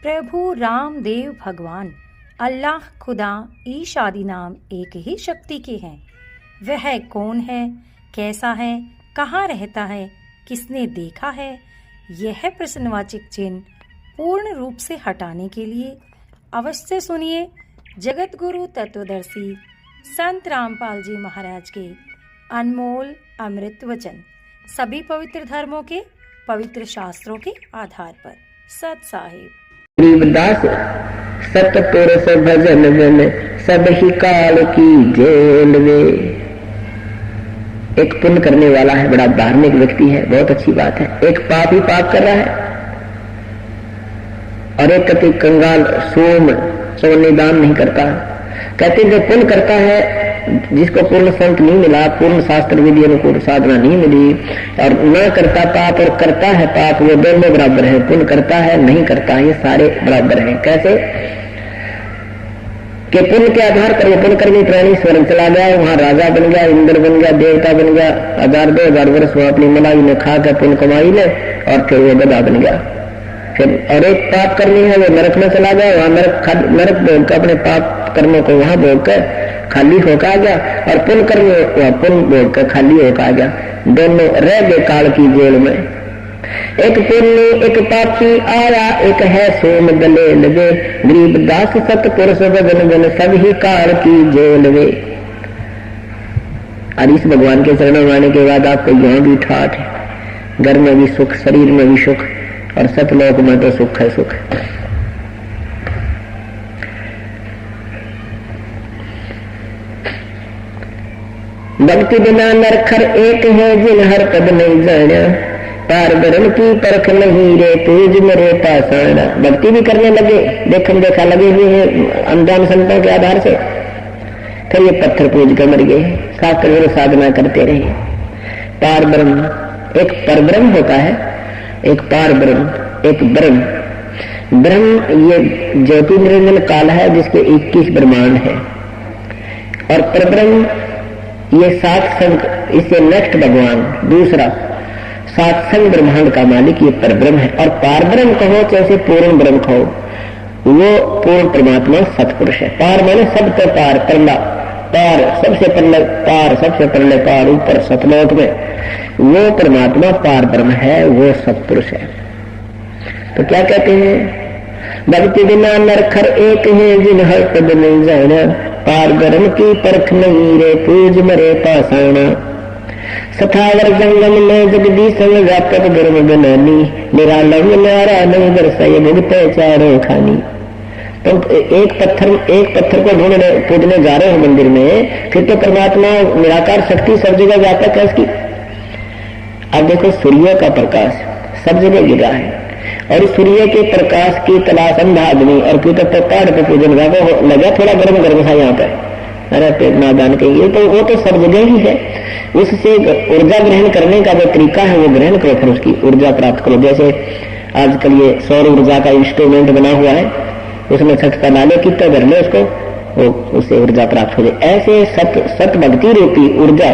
प्रभु रामदेव भगवान अल्लाह खुदा ईश आदि नाम एक ही शक्ति के हैं। वह कौन है, कैसा है, कहाँ रहता है, किसने देखा है, यह प्रश्नवाचक चिन्ह पूर्ण रूप से हटाने के लिए अवश्य सुनिए जगत गुरु तत्वदर्शी संत रामपाल जी महाराज के अनमोल अमृत वचन, सभी पवित्र धर्मों के पवित्र शास्त्रों के आधार पर। सत साहिब गरीबदास सतपुरुष भजन बिन सब ही काल की जेल वे। एक पुण्य करने वाला है, बड़ा धार्मिक व्यक्ति है, बहुत अच्छी बात है। एक पाप ही पाप कर रहा है और एक कति कंगाल सोम सोने दान नहीं करता। कहते जो पुण्य करता है, जिसको पूर्ण संत नहीं मिला, पूर्ण शास्त्र विधि अनुकूल साधना नहीं मिली, और न करता पाप और करता है पाप, वो दोनों बराबर है। पुण्य करता है, नहीं करता है, ये सारे बराबर हैं। कैसे कि पुण्य के आधार पर वो पुण्य कर्मी प्राणी स्वर्ग चला गया, वहां राजा बन गया, इंद्र बन गया, देवता बन गया, 1000-2000 वर्ष वहां अपनी मलाई ने खा कर पुण्य कमाई ले और फिर वो गधा बन गया। फिर और एक पाप करनी है, वो नरक में चला गया, वहां नरक भोग कर अपने पाप कर्मों को वहां भोग कर खाली होकर आ गया, और पुण्य कर्म वहां पुण्य भोग कर खाली होकर आ गया। दोनों रह गए काल की जेल में। एक पुण्य एक पापी आया, एक है सोम दले लगे, गरीब दास सतपुरुष भजन बिन सब ही काल की जेल वे। और इस भगवान के चरणों में आने के बाद आपको यहाँ भी ठाठ है, घर में भी सुख, शरीर में भी सुख, और सतलोक में तो सुख है सुख। भक्ति बिना नरखर एक है, जिन हर पद नहीं जाना, पार ब्रह्म की परख नहीं रे, पूज मरे पाषाण। भक्ति भी करने लगे, देखम देखा लगे हुए हैं अनजान संतों के आधार से, फिर ये पत्थर पूज कर मर गए, शास्त्र साधना करते रहे। पार ब्रह्म, एक पर ब्रह्म होता है, एक पार ब्रह्म, एक ब्रह्म। ब्रह्म ये ज्योति निरंजन काल है, जिसके 21 ब्रह्मांड है, और पर ब्रह्म ये 7 संग, इससे नेक्स्ट भगवान दूसरा 7 संग ब्रह्मांड का मालिक ये पर ब्रह्म है। और पार ब्रह्म कहो जैसे पूर्ण ब्रह्म कहो, वो पूर्ण परमात्मा सतपुरुष है। पार माने सब तो पार, परला पार, सबसे पहले पार, सबसे पहले पार ऊपर सतलोक में, वो परमात्मा पार ब्रह्म है, वो सतपुरुष है। तो क्या कहते हैं, भक्ति बिना नरखर एक है, जिन हर पद नहीं जाना, पार ब्रह्म की परख नहीं रे, पूज मरे पाषाण। सथावर जंगम में जगदीश व्यापक ब्रह्म बनानी, निरालम न्यारा नहीं दर्शाए भुगते चारों खानी। तो एक पत्थर को ढूंढने पूजने जा रहे हैं मंदिर में, फिर तो परमात्मा निराकार शक्ति सब जगह व्यापक है उसकी। अब देखो सूर्य का प्रकाश सब जगह गिरा है, और सूर्य के प्रकाश की तलाश अंधा आदमी, और क्यों तक पहाड़ पे पूजन लगा थोड़ा गर्म गर्म सा यहाँ पर, अरे नादान कहेंगे, तो वो तो सब जगह ही है। उससे ऊर्जा ग्रहण करने का जो तरीका है वो ग्रहण करो, फिर उसकी ऊर्जा प्राप्त करो। जैसे आजकल ये सौर ऊर्जा का इंस्ट्रूमेंट बना हुआ है, उसमें छटका डाले, कितना भर ले उसको, वो उससे ऊर्जा प्राप्त हो जाए। ऐसे सत भक्ति रूपी ऊर्जा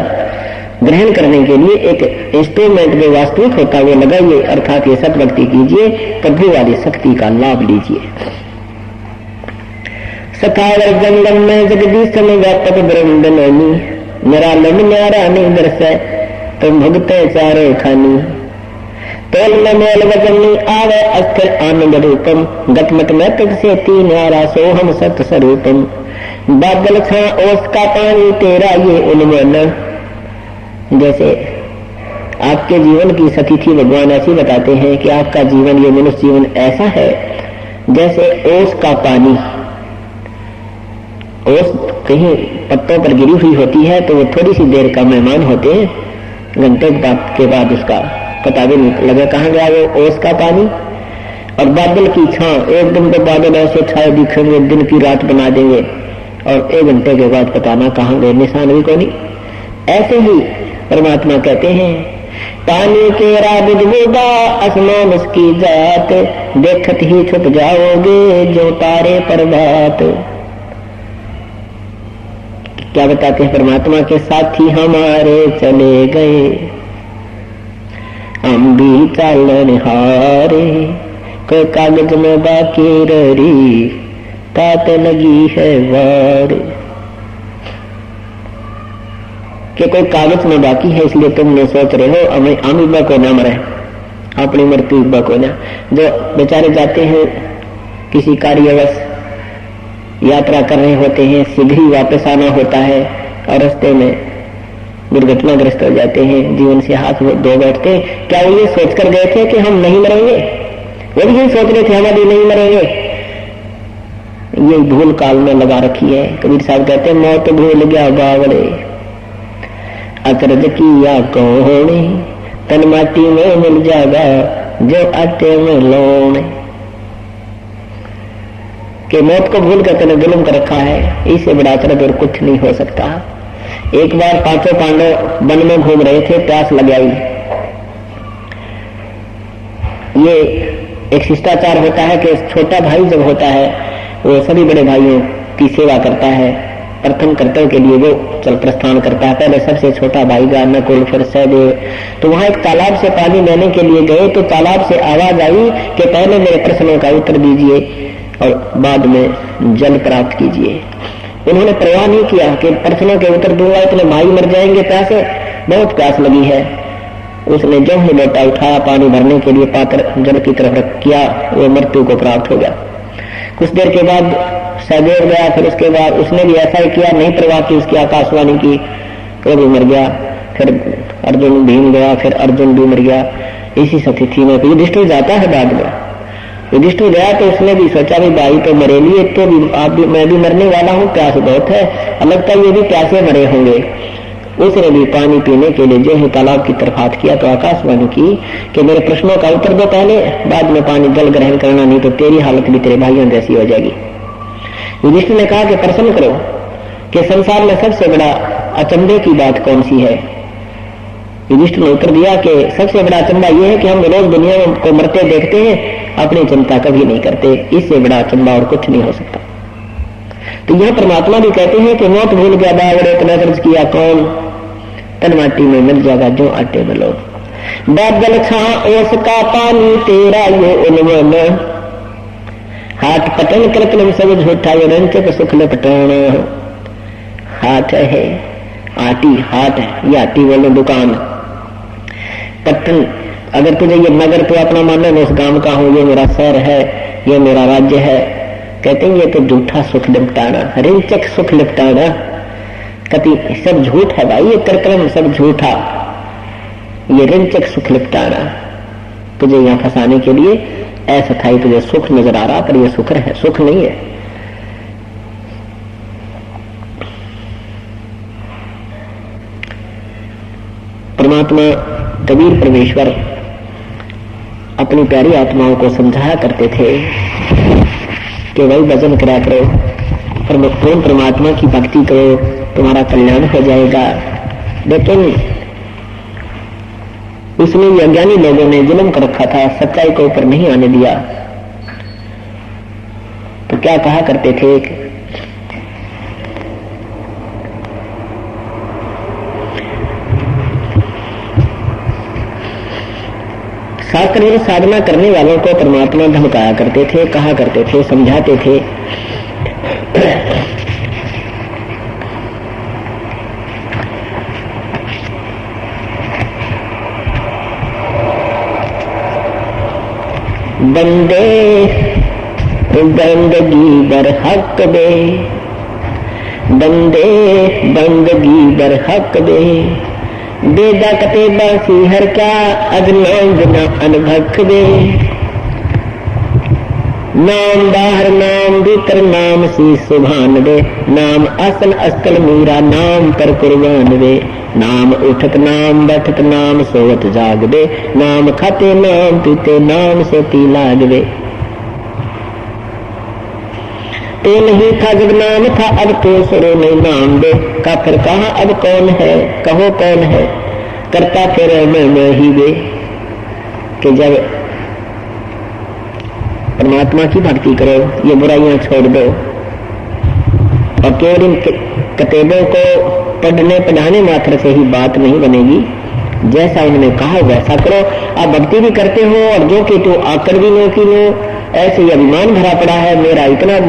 ग्रहण करने के लिए एक इंस्ट्रूमेंट जो वास्तविक होता है वो लगाइए, अर्थात ये सत भक्ति कीजिए, प्रभु वाली शक्ति का लाभ लीजिए। सथावर जंगम में जगदीश में व्यापक ब्रह्म बनानी, निरालम न्यारा नहीं दर्शाए, तुम भुगते चारों खानी। तोल में मेल वजनी आवे अस्थिर आनंद रूपम, गटमट में तुझसे तीन न्यारा सोहम सत स्वरूपम। बादल छा ओस का पानी तेरा ये उन्मन। जैसे आपके जीवन की सतिथि भगवान ऐसी बताते हैं कि आपका जीवन, ये मनुष्य जीवन ऐसा है जैसे ओस का पानी। ओस कहीं पत्तों पर गिरी हुई होती है तो वो थोड़ी सी देर का मेहमान होते हैं, घंटे के बाद उसका पता भी नहीं लगा कहाँ गया वो ओस का पानी। और बादल की छां, एकदम तो बादल ऐसे छाए दिखेंगे, दिन की रात बना देंगे, और 1 घंटे के बाद पता ना कहाँ गए, निशान भी कोई नहीं। ऐसे ही परमात्मा कहते हैं, पानी तेरा बुदबुदा आसमान उसकी जात, देखत ही छुप जाओगे जो तारे प्रभात। क्या बताते हैं, परमात्मा के साथी हमारे चले गए, हम भी चलन हारे, कोई कागज में बाकी रही तात लगी है वार। कि कोई कागज में बाकी है इसलिए तुमने सोच रहे हो अमीबा को ना मरे, अपनी मृत्यु को ना। जो बेचारे जाते हैं किसी कार्यवश यात्रा कर रहे होते हैं, शीघ्र ही वापस आना होता है और रास्ते में दुर्घटनाग्रस्त हो जाते हैं, जीवन से हाथ धो बैठते हैं। क्या वो ये सोचकर गए थे कि हम नहीं मरेंगे? वो भी यही सोच रहे थे हम अभी नहीं मरेंगे। ये भूल काल में लगा रखी है। कबीर साहब कहते हैं मौत भूल गया बावड़े, अचरज किया कौने, तन माटी में मिल जाएगा जो आटे में लौने। कि मौत को भूल कर तने जुल्म कर रखा है, इससे बड़ा अचरज और कुछ नहीं हो सकता। एक बार पांचों पांडव वन में घूम रहे थे, प्यास लग आई। ये एक शिष्टाचार होता है कि छोटा भाई जब होता है वो सभी बड़े भाइयों की सेवा करता है, प्रथम कर्तव्य के लिए वो चल प्रस्थान करता है। पहले सबसे छोटा भाई गा नकुल, फिर सहदेव। तो वहां एक तालाब से पानी लेने के लिए गए तो तालाब से आवाज आई कि पहले मेरे प्रश्नों का उत्तर दीजिए और बाद में जल प्राप्त कीजिए। उन्होंने परवाह नहीं किया कि प्रश्नों के उत्तर दूंगा इतने भाई मर जाएंगे प्यासे, बहुत प्यास लगी है। उसने जो ही लोटा उठाया पानी भरने के लिए पात्र जल की तरफ रख किया, वो मृत्यु को प्राप्त हो गया। कुछ देर के बाद सहदेव गया, फिर उसके बाद उसने भी ऐसा ही किया, नहीं परवाह की उसकी आकाशवाणी की, वो भी मर गया। फिर अर्जुन भीम गया, फिर अर्जुन भी मर गया। इसी स्थिति में युधिष्ठिर जाता है बाद में। युधिष्ठिर गया तो उसने भी सोचा भाई तो मरे लिए तो भी आप भी मैं भी मरने वाला हूँ, प्यास बहुत है, लगता है ये भी प्यासे मरे होंगे। उसने भी पानी पीने के लिए जो ही तालाब की तरफ हाथ किया तो आकाशवाणी की कि मेरे प्रश्नों का उत्तर दो पहले, बाद में पानी जल ग्रहण करना, नहीं तो तेरी हालत भी तेरे भाइयों जैसी हो जाएगी। युधिष्ठिर ने कहा कि प्रश्न करो कि संसार में सबसे बड़ा अचंभे की बात कौन सी है। युधिष्ठिर ने उत्तर दिया कि सबसे बड़ा अचंभा यह है कि हम रोज दुनिया को मरते देखते हैं, अपनी चिंता कभी नहीं करते, इससे बड़ा अचंभा और कुछ नहीं हो सकता। तो यह परमात्मा भी कहते हैं कि मौत भूल गया बावड़े, इतना खर्च किया कौन, तन माटी में मिल जाएगा जो आटे में लो। बादल छा ओस का पानी तेरा ये उन्मन, हाथ पटन कृत्रिम सब झूठा ये रंचक सुख लपटाना। हाथ है आटी, हाथ है ये आटी वाली दुकान। पटन अगर तुझे ये नगर तो अपना मानना, मैं इस गांव का हूं, ये मेरा शहर है, ये मेरा राज्य है, कहते हैं ये तो झूठा सुख लिपटाना, रिंचक सुख लिपटाना। कति सब झूठ है भाई, ये कर्म सब झूठा, ये रिंचक सुख लिपटाना। तुझे यहाँ फंसाने के लिए ऐसा था, तुझे सुख नजर आ रहा पर ये सुख है, सुख नहीं है। परमात्मा कबीर परमेश्वर अपनी प्यारी आत्माओं को समझाया करते थे कि वही भजन करा करो, प्रेम परमात्मा की भक्ति करो, तुम्हारा कल्याण हो जाएगा। लेकिन उसमें भी अज्ञानी लोगों ने जुल्म कर रखा था, सच्चाई को ऊपर नहीं आने दिया। तो क्या कहा करते थे, शास्त्र में साधना करने वालों को परमात्मा धमकाया करते थे, कहा करते थे, समझाते थे। बंदे बंदगी बरहक दे, बंदे बंदगी बरहक दे, बेदा कते बासी हर क्या अजनांग न अनभक दे। नाम बाहर नाम भीतर नाम सी सुभान दे, नाम असल अस्तल मीरा नाम पर कुर्बान दे। नाम उठत नाम बैठत नाम सोवत जाग दे, नाम खाते नाम पीते नाम से पी लाग दे। तो नहीं था जब नाम था, अब तो सुरो नहीं नाम दे। का फिर कहा अब कौन है, कहो कौन है, करता फिर मैं ही दे। कि जब परमात्मा की भक्ति करो, ये बुराइयां छोड़ दो और केवल इन किताबों को पढ़ने पढ़ाने मात्र से ही बात नहीं बनेगी, जैसा उन्होंने कहा वैसा करो। आप भक्ति भी करते हो और जो कि तो आकर भी लो कि लो, ऐसे ही अभिमान भरा पड़ा है, मेरा इतना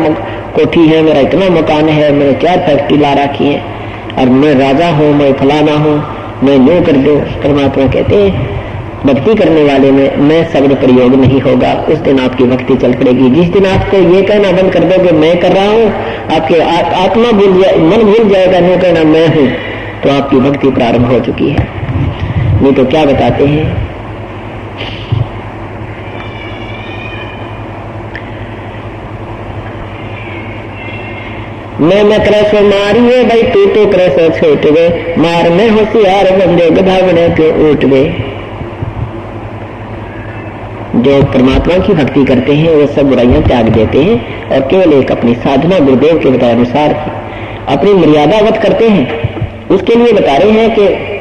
कोठी है, मेरा इतना मकान है, मैंने 4 फैक्ट्री ला रखी है और मैं राजा हूँ, मैं फलाना हूँ, मैं न्यू कर दूं। परमात्मा कहते हैं भक्ति करने वाले में मैं शब्द प्रयोग नहीं होगा, उस दिन आपकी भक्ति चल पड़ेगी। जिस दिन आपको ये कहना बंद कर दोगे मैं कर रहा हूँ, आपके आत्मा भूल जाए, मन भूल जाएगा, न्यू कहना मैं हूँ, तो आपकी भक्ति प्रारंभ हो चुकी है। नहीं तो क्या बताते हैं, मैं क्रसो मारिए भाई तू तो क्रसो छोट गए, मार में होशियार बंदे गधा बने के उठ गए। जो परमात्मा की भक्ति करते हैं वो सब बुराइयां त्याग देते हैं और केवल एक अपनी साधना गुरुदेव के बताए अनुसार अपनी मर्यादा वत करते हैं। उसके लिए बता रहे हैं कि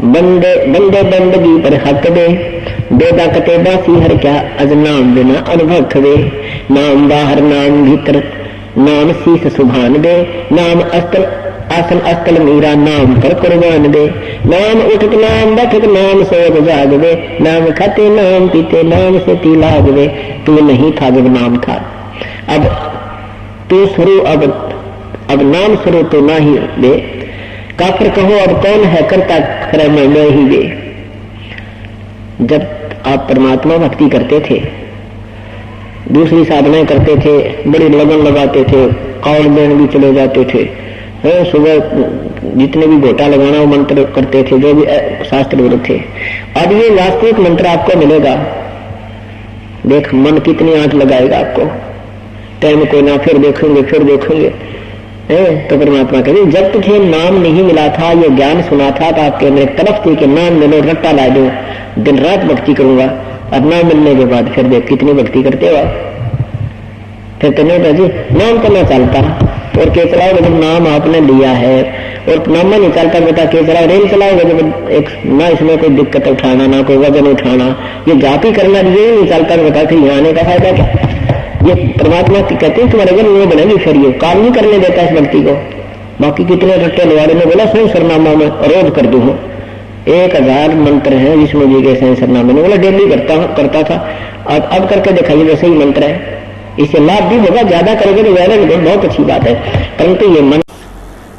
बंदे बंदे बंदगी पर हक दे, बेदा कते बासी हर क्या अजनाम बिना अनुभव खवे, नाम बाहर नाम भीतर नाम शीस सुभान दे, नाम अस्त्र आसन अस्तल मीरा नाम पर कुर्बान दे, नाम उठक नाम बैठक नाम सोच जाग दे, नाम खाते नाम पीते नाम से ती लाग दे, तू नहीं था जब नाम था, अब तू शुरू अब नाम शुरू तो ना ही दे, काफिर कहो अब कौन है करता खरा मैं ही दे। जब आप परमात्मा भक्ति करते थे, दूसरी साधनाएं करते थे, बड़ी लगन लगाते थे, कौड़ देन भी चले जाते थे, सुबह जितने भी घोटा लगाना वो मंत्र करते थे, जो भी शास्त्र विरुद्ध थे। अब ये वास्तविक मंत्र आपको मिलेगा, देख मन कितनी आंख लगाएगा आपको, टाइम कोई ना, फिर देखेंगे तो परमात्मा कहते जब तुझे नाम नहीं मिला था, ये ज्ञान सुना था तो आपके अंदर एक तरफ थी कि नाम मिलो रट्टा ला दो, दिन रात भक्ति करूंगा, और नाम मिलने के बाद फिर देख कितनी भक्ति करते हो आप। फिर तो नहीं जी नाम तो ना चलता, और के चलाओगे जब नाम आपने लिया है, और नाम नहीं चलता बेटा के चलाओ, रेल चलाओगे जब एक ना इसमें कोई दिक्कत उठाना, ना कोई वजन उठाना, ये जाप ही करना ये नहीं चलता बेटा, फिर यहाँ आने का फायदा क्या। ये परमात्मा कहते हैं तुम्हारे घर नहीं बनेगी, फिर ये काम नहीं करने देता इस व्यक्ति को। बाकी कितने रट्टे लवाड़े ने बोला स्वयं सरनामा में रोज कर दूं, 1000 मंत्र है विष्णु जी के स्वयं सरनामे ने बोला डेली करता था, अब करके दिखाइए जो सही मंत्र है, इससे लाभ भी होगा, ज्यादा करोगे तो ज्यादा भी बहुत अच्छी बात है। परंतु ये मन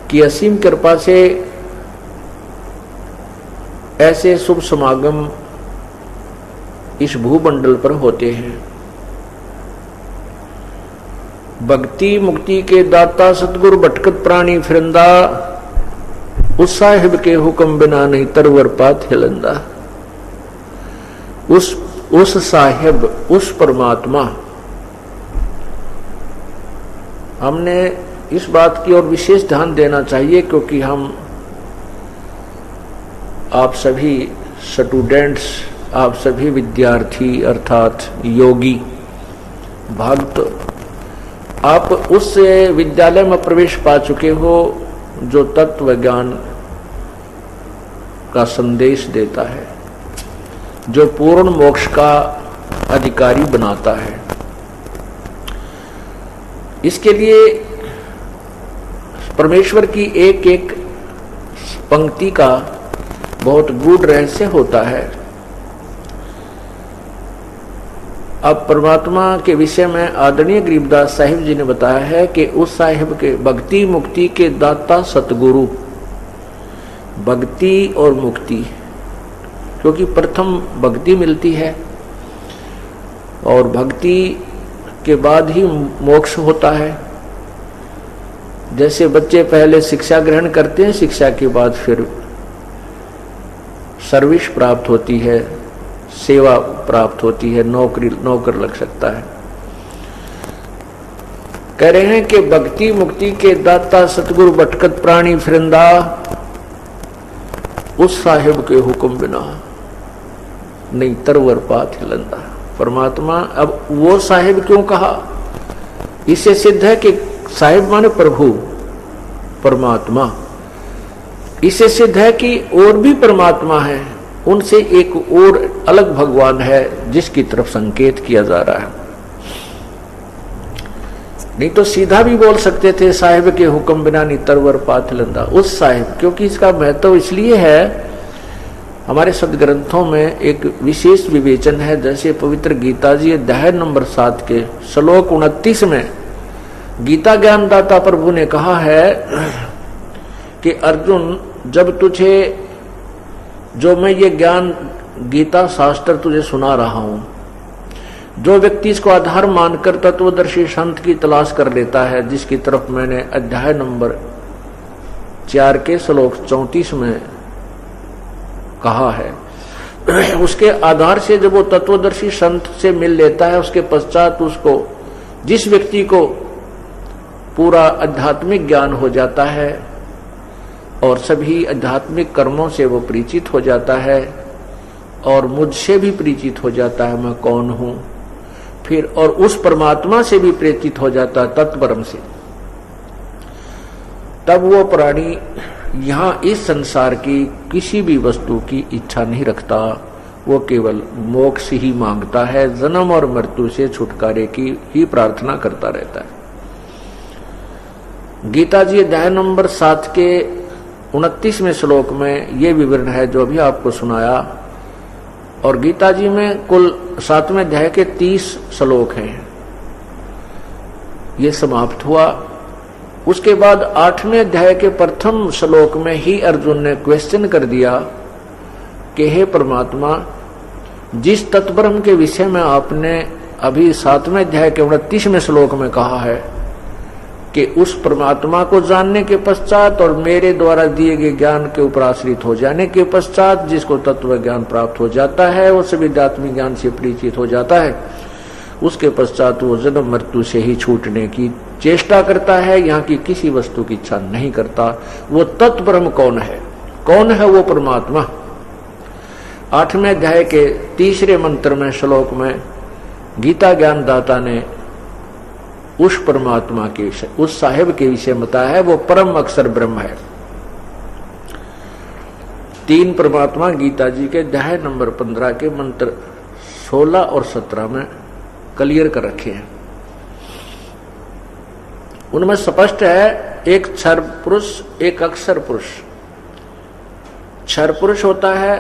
की असीम कृपा से ऐसे शुभ समागम इस भूमंडल पर होते हैं। भक्ति मुक्ति के दाता सतगुरु भटकत प्राणी फिरंदा, उस साहिब के हुक्म बिना नहीं तरवर पात हिलंदा। उस साहिब, उस परमात्मा, हमने इस बात की ओर विशेष ध्यान देना चाहिए क्योंकि हम आप सभी स्टूडेंट्स, आप सभी विद्यार्थी अर्थात योगी भक्त, आप उस विद्यालय में प्रवेश पा चुके हो जो तत्व ज्ञान का संदेश देता है, जो पूर्ण मोक्ष का अधिकारी बनाता है। इसके लिए परमेश्वर की एक एक पंक्ति का बहुत गूढ़ रहस्य होता है। अब परमात्मा के विषय में आदरणीय गरीबदास साहिब जी ने बताया है कि उस साहिब के भक्ति मुक्ति के दाता सतगुरु, भक्ति और मुक्ति, क्योंकि प्रथम भक्ति मिलती है और भक्ति के बाद ही मोक्ष होता है। जैसे बच्चे पहले शिक्षा ग्रहण करते हैं, शिक्षा के बाद फिर सर्विस प्राप्त होती है, सेवा प्राप्त होती है, नौकर लग सकता है। कह रहे हैं कि भक्ति मुक्ति के दाता सतगुरु भटकत प्राणी फिरंदा, उस साहिब के हुक्म बिना नहीं तरवर पात हिलंदा। परमात्मा, अब वो साहिब क्यों कहा? इससे सिद्ध है कि साहिब माने प्रभु, परमात्मा। इससे सिद्ध है कि और भी परमात्मा है, उनसे एक और अलग भगवान है जिसकी तरफ संकेत किया जा रहा है। नहीं तो सीधा भी बोल सकते थे साहिब के हुक्म बिना नी तरवर पात लंदा। उस साहिब, क्योंकि इसका महत्व इसलिए है, हमारे सदग्रंथों में एक विशेष विवेचन है। जैसे पवित्र गीता जी अध्याय नंबर 7 के श्लोक 29 में गीता ज्ञानदाता प्रभु ने कहा है कि अर्जुन, जब तुझे जो मैं ये ज्ञान गीता शास्त्र तुझे सुना रहा हूं, जो व्यक्ति इसको आधार मानकर तत्वदर्शी संत की तलाश कर लेता है, जिसकी तरफ मैंने अध्याय नंबर 4 के श्लोक 34 में कहा है, उसके आधार से जब वो तत्वदर्शी संत से मिल लेता है, उसके पश्चात उसको, जिस व्यक्ति को पूरा आध्यात्मिक ज्ञान हो जाता है और सभी आध्यात्मिक कर्मों से वो परिचित हो जाता है और मुझसे भी परिचित हो जाता है, मैं कौन हूं, फिर और उस परमात्मा से भी परिचित हो जाता है, तत्परम से, तब वो प्राणी यहां इस संसार की किसी भी वस्तु की इच्छा नहीं रखता। वो केवल मोक्ष ही मांगता है, जन्म और मृत्यु से छुटकारे की ही प्रार्थना करता रहता है। गीता जी अध्याय नंबर 7 के 29वें श्लोक में ये विवरण है जो अभी आपको सुनाया। और गीता जी में कुल 7वें अध्याय के 30 श्लोक हैं। ये समाप्त हुआ। उसके बाद 8वें अध्याय के प्रथम श्लोक में ही अर्जुन ने क्वेश्चन कर दिया कि हे परमात्मा, जिस तत्ब्रह्म के विषय में आपने अभी 7वें अध्याय के 29वें श्लोक में कहा है कि उस परमात्मा को जानने के पश्चात और मेरे द्वारा दिए गए ज्ञान के ऊपर आश्रित हो जाने के पश्चात जिसको तत्व ज्ञान प्राप्त हो जाता है, वो सभी आध्यात्मिक ज्ञान से परिचित हो जाता है, उसके पश्चात वो जन्म मृत्यु से ही छूटने की चेष्टा करता है, यहाँ की किसी वस्तु की इच्छा नहीं करता। वो तत्ब्रह्म कौन है? कौन है वो परमात्मा? 8वें अध्याय के 3रे मंत्र में श्लोक में गीता ज्ञानदाता ने उस परमात्मा के विषय, उस साहिब के विषय बताया है। वो परम अक्षर ब्रह्म है। 3 परमात्मा गीता जी के अध्याय नंबर 15 के मंत्र 16 और 17 में क्लियर कर रखे हैं। उनमें स्पष्ट है, एक क्षर पुरुष, एक अक्षर पुरुष। क्षर पुरुष होता है,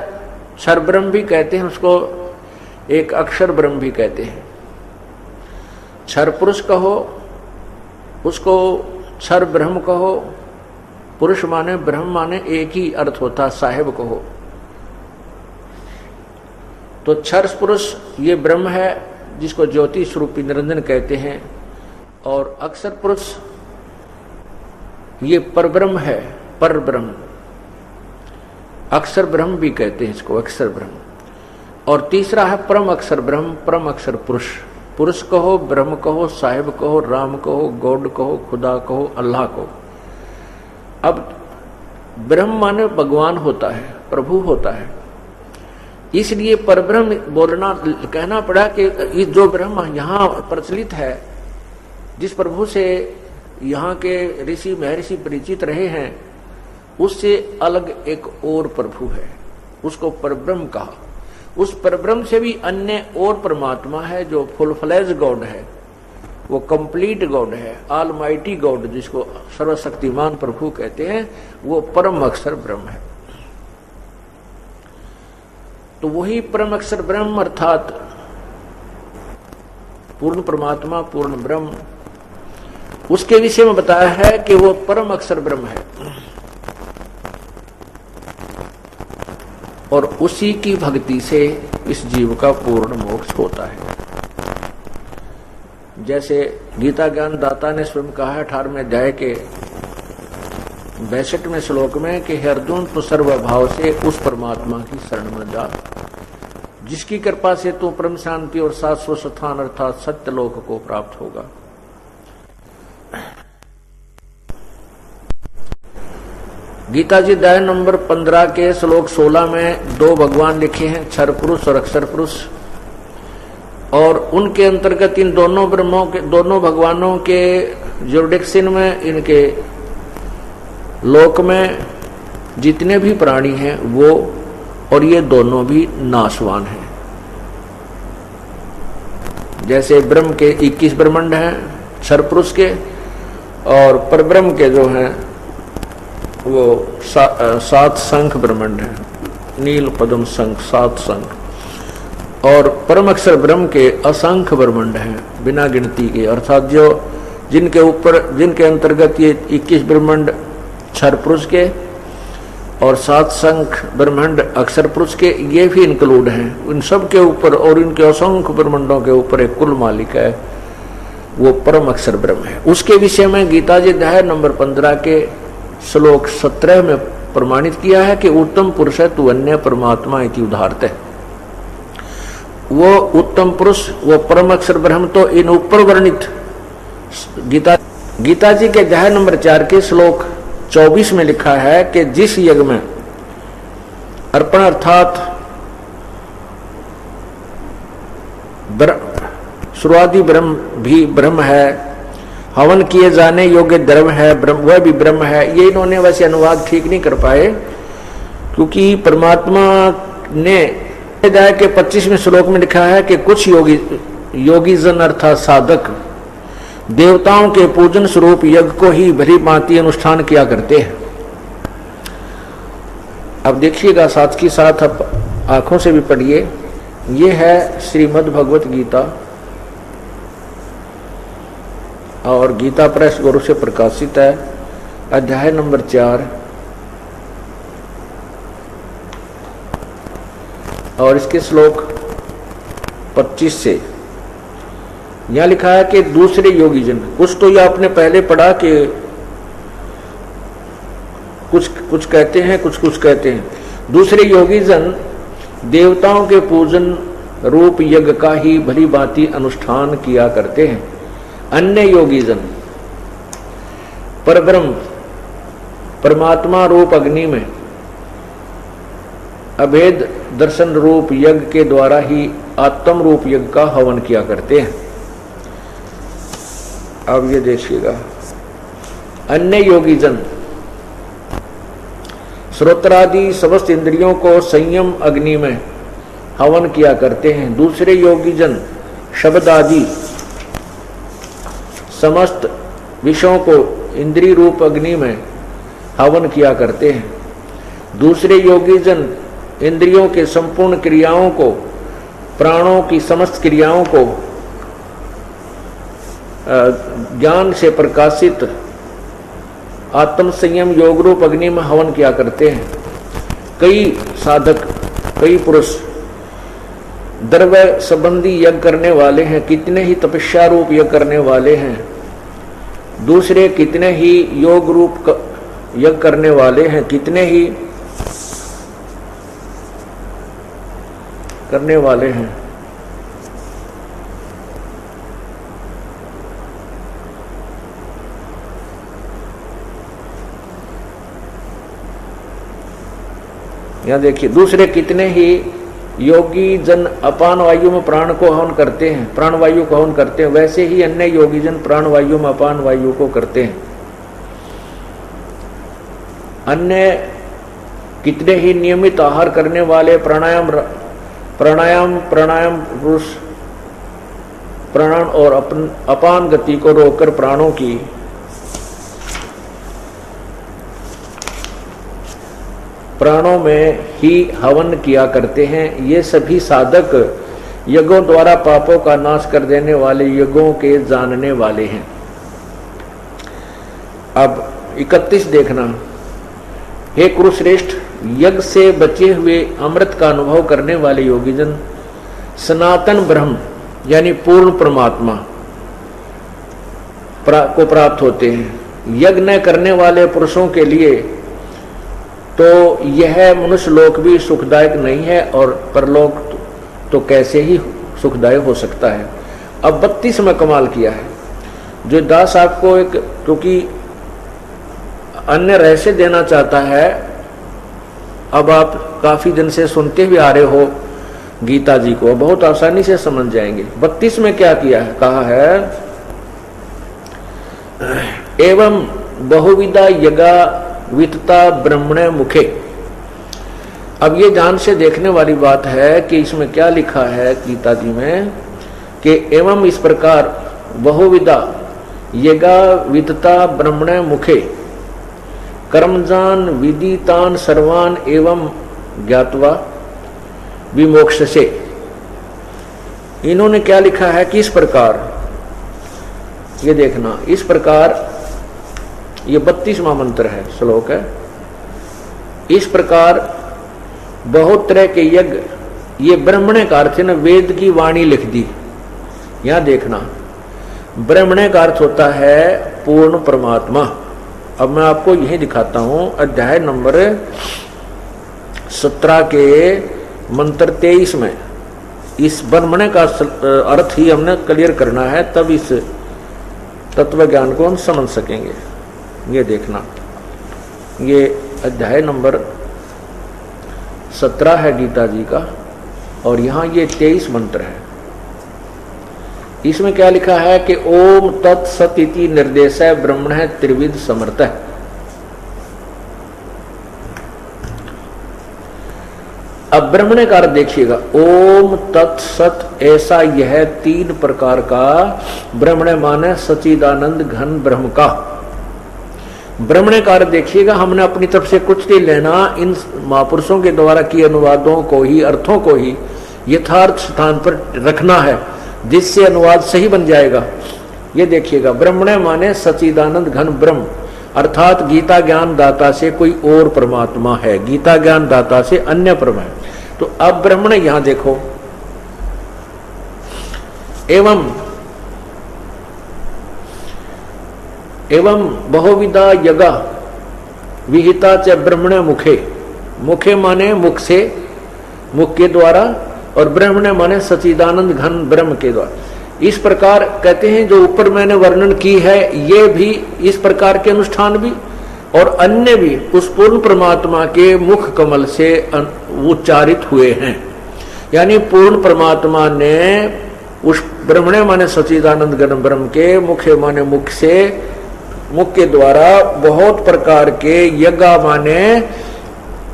क्षर ब्रह्म भी कहते हैं उसको, एक अक्षर ब्रह्म भी कहते हैं। क्षर पुरुष कहो, उसको क्षर ब्रह्म कहो। पुरुष माने ब्रह्म माने एक ही अर्थ होता, साहिब कहो। तो क्षर पुरुष ये ब्रह्म है जिसको ज्योति स्वरूपी निरंजन कहते हैं, और अक्षर पुरुष ये परब्रह्म है, पर ब्रह्म, अक्षर ब्रह्म भी कहते हैं इसको, अक्षर ब्रह्म। और तीसरा है परम अक्षर ब्रह्म, परम अक्षर पुरुष। पुरुष कहो, ब्रह्म कहो, साहिब कहो, राम कहो, गॉड कहो, खुदा कहो, अल्लाह कहो। अब ब्रह्म माने भगवान होता है, प्रभु होता है, इसलिए परब्रह्म बोलना, कहना पड़ा कि ये जो ब्रह्म यहाँ प्रचलित है, जिस प्रभु से यहाँ के ऋषि महर्षि परिचित रहे हैं, उससे अलग एक और प्रभु है, उसको परब्रह्म कहा। उस परब्रह्म से भी अन्य और परमात्मा है जो फुल फ्लेज गॉड है, वो कंप्लीट गॉड है, ऑलमाइटी गॉड, जिसको सर्वशक्तिमान प्रभु कहते हैं, वो परम अक्षर ब्रह्म है। तो वही परम अक्षर ब्रह्म अर्थात पूर्ण परमात्मा, पूर्ण ब्रह्म, उसके विषय में बताया है कि वो परम अक्षर ब्रह्म है और उसी की भक्ति से इस जीव का पूर्ण मोक्ष होता है। जैसे गीता ज्ञान दाता ने स्वयं कहा है 18वें अध्याय के 62वें श्लोक में कि हे अर्जुन, तू सर्वभाव से उस परमात्मा की शरण में जा, जिसकी कृपा से तू परम शांति और शाश्वत स्थान अर्थात सत्य लोक को प्राप्त होगा। गीता जी अध्याय नंबर 15 के श्लोक 16 में 2 भगवान लिखे हैं, क्षर पुरुष और अक्षर पुरुष, और उनके अंतर्गत इन दोनों ब्रह्मों के, दोनों भगवानों के जुरिडिक्शन में, इनके लोक में जितने भी प्राणी हैं वो, और ये दोनों भी नाशवान हैं। जैसे ब्रह्म के 21 ब्रह्मांड हैं, क्षरपुरुष के, और परब्रह्म के जो हैं वो 7 शंख ब्रह्मांड है, नील पद्म शंख 7 शंख, और परम अक्षर ब्रह्म के असंख्य ब्रह्मांड हैं बिना गिनती के, अर्थात जो जिनके अंतर्गत ये 21 ब्रह्मांड क्षर पुरुष के और 7 शंख ब्रह्मांड अक्षर पुरुष के, ये भी इंक्लूड हैं। उन सब के ऊपर और इनके असंख्य ब्रह्मांडों के ऊपर एक कुल मालिक है, वो परम अक्षर ब्रह्म है। उसके विषय में गीता जी अध्याय नंबर 15 के श्लोक 17 में प्रमाणित किया है कि उत्तम पुरुष है तू अन्य परमात्मा इति उदाहरते। वो उत्तम पुरुष, वो परम अक्षर ब्रह्म तो इन ऊपर वर्णित गीता जी के अध्याय नंबर 4 के श्लोक 24 में लिखा है कि जिस यज्ञ में अर्पण अर्थात शुरुआती ब्रह्म भी ब्रह्म है, हवन किए जाने योग्य द्रव्य है वह भी ब्रह्म है। ये इन्होंने वैसे अनुवाद ठीक नहीं कर पाए, क्योंकि परमात्मा ने अध्याय के 25वें श्लोक में लिखा है कि कुछ योगी जन अर्थात साधक देवताओं के पूजन स्वरूप यज्ञ को ही भली भांति अनुष्ठान किया करते हैं। अब देखिएगा साथ ही साथ आप आंखों से भी पढ़िए। ये है श्रीमद् भगवत गीता और गीता प्रेस गुरु से प्रकाशित है, अध्याय नंबर 4 और इसके श्लोक 25 से यहां लिखा है कि दूसरे योगी जन, कुछ तो यह आपने पहले पढ़ा कि कुछ कहते हैं कुछ कहते हैं। दूसरे योगी जन देवताओं के पूजन रूप यज्ञ का ही भली भांति अनुष्ठान किया करते हैं। अन्य योगी जन परब्रह्म परमात्मा रूप अग्नि में अभेद दर्शन रूप यज्ञ के द्वारा ही आत्म रूप यज्ञ का हवन किया करते हैं। अब ये देखिएगा, अन्य योगी जन श्रोत्रादि समस्त इंद्रियों को संयम अग्नि में हवन किया करते हैं। दूसरे योगी जन शब्द आदि समस्त विषयों को इंद्रिय रूप अग्नि में हवन किया करते हैं। दूसरे योगी जन इंद्रियों के संपूर्ण क्रियाओं को, प्राणों की समस्त क्रियाओं को ज्ञान से प्रकाशित आत्म संयम योग रूप अग्नि में हवन किया करते हैं। कई साधक, कई पुरुष द्रव्य संबंधी यज्ञ करने वाले हैं, कितने ही तपस्या रूप यज्ञ करने वाले हैं। दूसरे कितने ही योग रूप यज्ञ करने वाले हैं, कितने ही करने वाले हैं। यहां देखिए, दूसरे कितने ही योगी जन अपान वायु में प्राण को हवन करते हैं, प्राण वायु को हवन करते हैं, वैसे ही अन्य योगी जन प्राण वायु में अपान वायु को करते हैं। अन्य कितने ही नियमित आहार करने वाले प्राणायाम पुरुष प्राण और अपान गति को रोककर प्राणों की प्राणों में ही हवन किया करते हैं। ये सभी साधक यज्ञों द्वारा पापों का नाश कर देने वाले यज्ञों के जानने वाले हैं। अब 31 देखना, हे कुरुश्रेष्ठ, यज्ञ से बचे हुए अमृत का अनुभव करने वाले योगीजन सनातन ब्रह्म यानी पूर्ण परमात्मा को प्राप्त होते हैं। यज्ञ न करने वाले पुरुषों के लिए तो यह मनुष्य लोक भी सुखदायक नहीं है और परलोक तो कैसे ही सुखदायक हो सकता है। अब 32 में कमाल किया है, जो दास आपको एक, क्योंकि अन्य रहस्य देना चाहता है। अब आप काफी दिन से सुनते हुए आ रहे हो गीता जी को, बहुत आसानी से समझ जाएंगे। 32 में क्या किया है, कहा है एवं बहुविधा यज्ञा वितता ब्रह्मणे मुखे। अब ये ध्यान से देखने वाली बात है कि इसमें क्या लिखा है गीता जी में कि एवं इस प्रकार बहुविधा यगा विदता ब्रह्मणे मुखे कर्मजान विदितान सर्वान एवं ज्ञातवा विमोक्षसे। इन्होंने क्या लिखा है कि इस प्रकार, ये देखना, इस प्रकार, ये 32वां मंत्र है, श्लोक है। इस प्रकार बहुत तरह के यज्ञ, ये ब्रह्मणे का अर्थ है ना, वेद की वाणी लिख दी। यहां देखना, ब्रह्मणे का अर्थ होता है पूर्ण परमात्मा। अब मैं आपको यही दिखाता हूं, अध्याय नंबर 17 के मंत्र 23 में इस ब्रह्मणे का अर्थ ही हमने क्लियर करना है, तब इस तत्व ज्ञान को हम समझ सकेंगे। ये देखना, ये अध्याय नंबर 17 है गीता जी का, और यहां ये 23 मंत्र है। इसमें क्या लिखा है कि ओम तत्सत इति निर्देशः ब्रह्मणः त्रिविध समर्थः। अब ब्रह्मणे का अर्थ देखिएगा, ओम तत्सत, ऐसा यह 3 प्रकार का ब्रह्मणे माने सच्चिदानंद घन ब्रह्म का। ब्रह्मणे का अर्थ देखिएगा, हमने अपनी तरफ से कुछ नहीं लेना, इन महापुरुषों के द्वारा किए अनुवादों को ही, अर्थों को ही यथार्थ स्थान पर रखना है, जिससे अनुवाद सही बन जाएगा। ये देखिएगा, ब्रह्मणे माने सच्चिदानंद घन ब्रह्म, अर्थात गीता ज्ञान दाता से कोई और परमात्मा है, गीता ज्ञान दाता से अन्य परम है। तो अब ब्रह्मणे यहां देखो, एवं बहुविधा यगा विहिता च ब्रह्मणे मुखे। मुखे माने मुख से, मुख के द्वारा, और ब्रह्मणे माने सच्चिदानंद घन ब्रह्म के द्वारा। इस प्रकार कहते हैं, जो ऊपर मैंने वर्णन की है, ये भी इस प्रकार के अनुष्ठान भी और अन्य भी उस पूर्ण परमात्मा के मुख कमल से उच्चारित हुए हैं। यानी पूर्ण परमात्मा ने उस ब्रह्मणे माने सच्चिदानंद घन ब्रह्म के, मुखे माने मुख से, मुख के द्वारा बहुत प्रकार के यज्ञ माने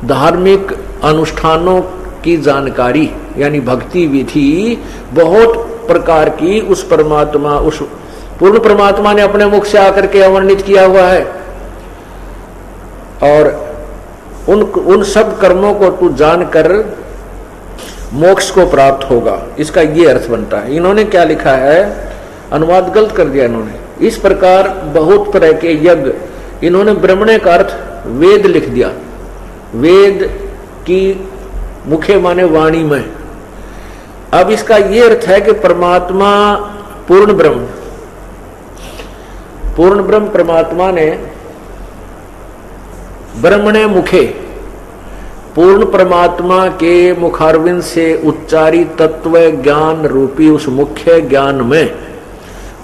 धार्मिक अनुष्ठानों की जानकारी, यानी भक्ति विधि बहुत प्रकार की उस परमात्मा, उस पूर्ण परमात्मा ने अपने मुख से आकर के अवर्णित किया हुआ है। और उन सब कर्मों को तू जानकर मोक्ष को प्राप्त होगा, इसका ये अर्थ बनता है। इन्होंने क्या लिखा है, अनुवाद गलत कर दिया इन्होंने। इस प्रकार बहुत तरह के यज्ञ, इन्होंने ब्रह्मणे का अर्थ वेद लिख दिया। वेद की मुखे माने वाणी में। अब इसका ये अर्थ है कि परमात्मा पूर्ण ब्रह्म, पूर्ण ब्रह्म परमात्मा ने ब्रह्मणे मुखे, पूर्ण परमात्मा के मुखारविंद से उच्चारी तत्व ज्ञान रूपी उस मुख्य ज्ञान में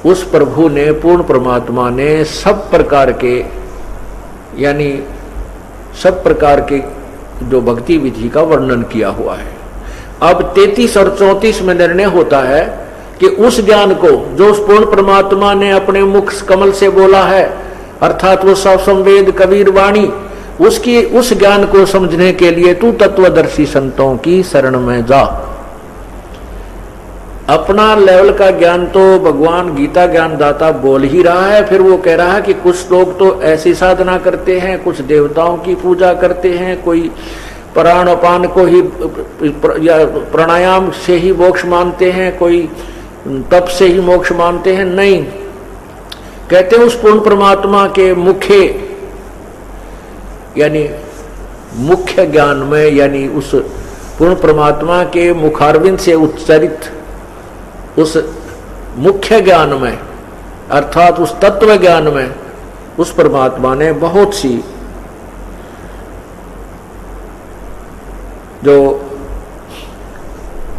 उस प्रभु ने, पूर्ण परमात्मा ने सब प्रकार के, यानी सब प्रकार के जो भक्ति विधि का वर्णन किया हुआ है। अब 33 और 34 में निर्णय होता है कि उस ज्ञान को जो उस पूर्ण परमात्मा ने अपने मुख कमल से बोला है, अर्थात वो सब संवेद कबीर वाणी, उसकी उस ज्ञान को समझने के लिए तू तत्वदर्शी संतों की शरण में जा। अपना लेवल का ज्ञान तो भगवान गीता ज्ञान दाता बोल ही रहा है, फिर वो कह रहा है कि कुछ लोग तो ऐसी साधना करते हैं, कुछ देवताओं की पूजा करते हैं, कोई प्राण अपान को ही या प्राणायाम से ही मोक्ष मानते हैं, कोई तप से ही मोक्ष मानते हैं। नहीं, कहते हैं उस पूर्ण परमात्मा के मुखे, यानी मुख्य ज्ञान में, यानी उस पूर्ण परमात्मा के मुखारविंद से उच्चारित उस मुख्य ज्ञान में, अर्थात उस तत्व ज्ञान में, उस परमात्मा ने बहुत सी जो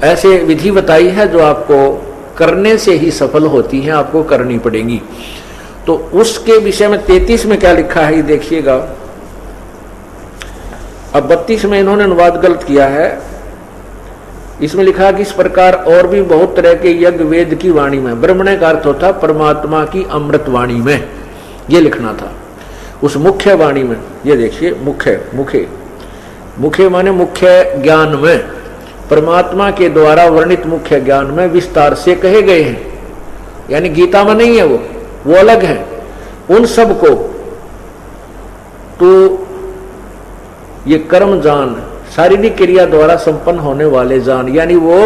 ऐसे विधि बताई है जो आपको करने से ही सफल होती हैं, आपको करनी पड़ेगी। तो उसके विषय में 33 में क्या लिखा है ये देखिएगा। अब 32 में इन्होंने अनुवाद गलत किया है। इसमें लिखा कि इस प्रकार और भी बहुत तरह के यज्ञ वेद की वाणी में, ब्रह्मणे का अर्थ होता परमात्मा की अमृत वाणी में, ये लिखना था उस मुख्य वाणी में। ये देखिए, मुख्य, मुखे, मुखे माने मुख्य ज्ञान में, परमात्मा के द्वारा वर्णित मुख्य ज्ञान में विस्तार से कहे गए हैं। यानी गीता में नहीं है, वो वो अलग है। उन सब को तो ये कर्म जान, शारीरिक क्रिया द्वारा संपन्न होने वाले जान, यानी वो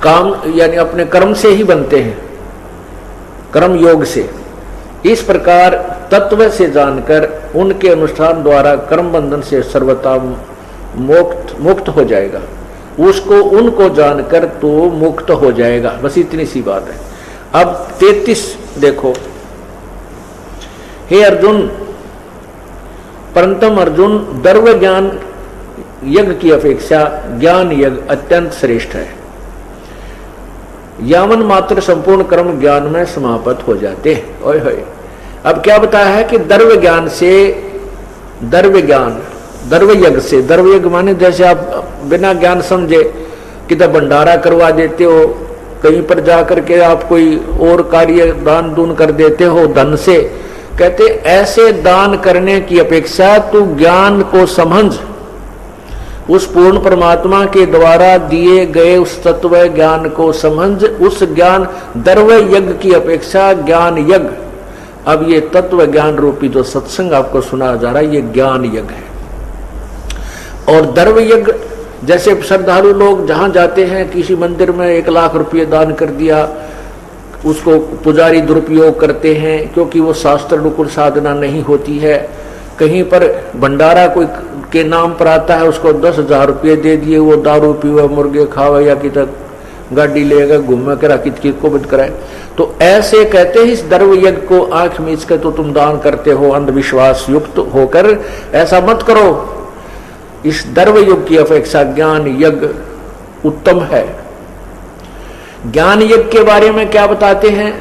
काम यानी अपने कर्म से ही बनते हैं, कर्म योग से। इस प्रकार तत्व से जानकर उनके अनुष्ठान द्वारा कर्म बंधन से सर्वथा मुक्त हो जाएगा। उसको उनको जानकर तो मुक्त हो जाएगा, बस इतनी सी बात है। अब 33 देखो, हे अर्जुन, परंतम अर्जुन, द्रव्य ज्ञान यज्ञ की अपेक्षा ज्ञान यज्ञ अत्यंत श्रेष्ठ है। यावन मात्र संपूर्ण कर्म ज्ञान में समाप्त हो जाते हैं। ओए होए, अब क्या बताया है कि द्रव्य ज्ञान से, द्रव्य ज्ञान, द्रव्य यज्ञ से, द्रव्य यज्ञ माने जैसे आप बिना ज्ञान समझे किधर भंडारा करवा देते हो, कहीं पर जाकर के आप कोई और कार्य दान दून कर देते हो धन से, कहते ऐसे दान करने की अपेक्षा तू ज्ञान को समझ, उस पूर्ण परमात्मा के द्वारा दिए गए उस तत्व ज्ञान को समझ। उस ज्ञान द्रव्य यज्ञ की अपेक्षा ज्ञान यज्ञ, अब ये तत्व ज्ञान रूपी जो सत्संग आपको सुना जा रहा है, ये ज्ञान यज्ञ है। और द्रव्य यज्ञ जैसे श्रद्धालु लोग जहां जाते हैं, किसी मंदिर में 1 लाख रुपये दान कर दिया, उसको पुजारी दुरुपयोग करते हैं क्योंकि वो शास्त्र अनुकूल साधना नहीं होती है। कहीं पर भंडारा कोई के नाम पर आता है, उसको 10,000 रुपये दे दिए, वो दारू पीवे, मुर्गे खावे या कि तक गाड़ी लेगा घूमे करा कित को बंद कराए। तो ऐसे कहते हैं इस द्रव्य यज्ञ को आंख मीच कर तो तुम दान करते हो, अंधविश्वास युक्त होकर ऐसा मत करो। इस द्रव्य युग की अपेक्षा ज्ञान यज्ञ उत्तम है। ज्ञान यज्ञ के बारे में क्या बताते हैं?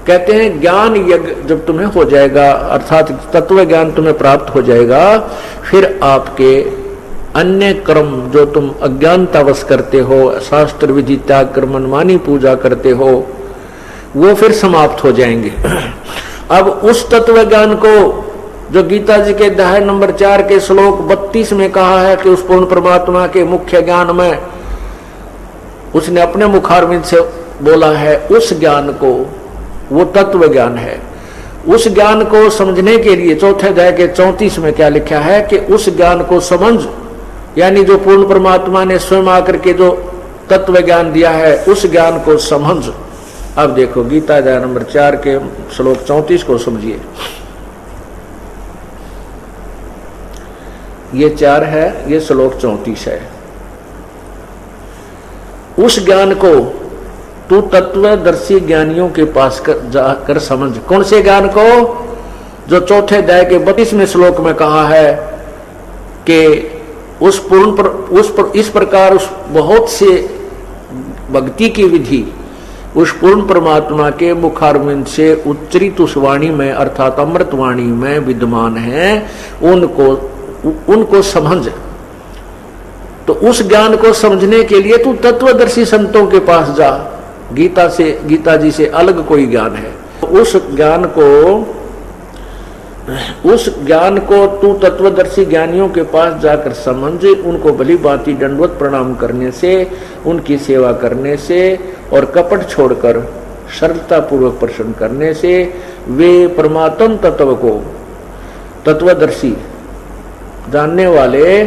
कहते हैं ज्ञान यज्ञ जब तुम्हें हो जाएगा, अर्थात तत्व ज्ञान तुम्हें प्राप्त हो जाएगा, फिर आपके अन्य कर्म जो तुम अज्ञानतावश करते हो, शास्त्र विधि त्याग कर मनमानी पूजा करते हो, वो फिर समाप्त हो जाएंगे। अब उस तत्व ज्ञान को जो गीता जी के अध्याय नंबर 4 के श्लोक 32 में कहा है कि उस पूर्ण परमात्मा के मुख्य ज्ञान में उसने अपने मुखारविंद से बोला है, उस ज्ञान को, वो तत्व ज्ञान है। उस ज्ञान को समझने के लिए चौथे अध्याय के 34 में क्या लिखा है कि उस ज्ञान को समझ, यानी जो पूर्ण परमात्मा ने स्वयं आकर के जो तत्व ज्ञान दिया है उस ज्ञान को समझ। अब देखो गीता अध्याय नंबर 4 के श्लोक 34 को समझिए। ये 4 है, ये श्लोक 34 है। उस ज्ञान को तू तत्वदर्शी ज्ञानियों के पास जाकर समझ। कौन से ज्ञान को? जो चौथे अध्याय के 32वें श्लोक में कहा है कि इस प्रकार उस बहुत से भक्ति की विधि उस पूर्ण परमात्मा के मुखारविंद से उच्चरित उस वाणी में अर्थात अमृत वाणी में विद्यमान है, उनको समझ। तो उस ज्ञान को समझने के लिए तू तत्वदर्शी संतों के पास जा। गीता जी से अलग कोई ज्ञान है। उस ज्ञान को तू तत्वदर्शी ज्ञानियों के पास जाकर समझ। उनको भली भांति दंडवत प्रणाम करने से, उनकी सेवा करने से और कपट छोड़कर सरलता पूर्वक प्रसन्न करने से वे परमात्म तत्व को तत्वदर्शी जानने वाले,